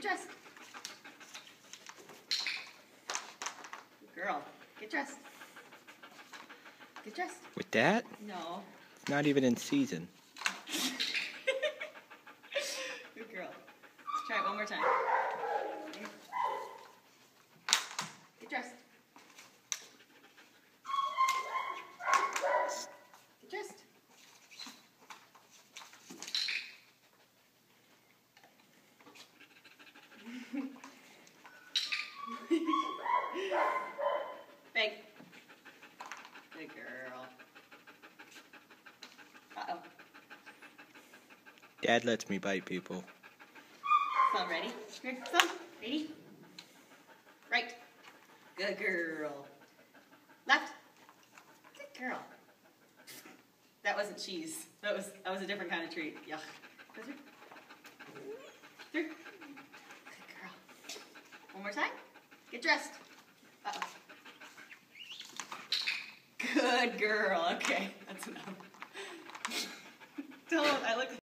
Get dressed. Good girl. Get dressed. Get dressed. With that? No. It's not even in season. Good girl. Let's try it one more time. Get dressed. Get dressed. Big. Good girl. Uh-oh. Dad lets me bite people. Son, ready? Here, son, ready? Right. Good girl. Left. Good girl. That wasn't cheese. That was a different kind of treat. Yuck. Go through. Through. Good girl. One more time. Get dressed. Uh-oh. Good girl. Okay, that's enough. Tell him I look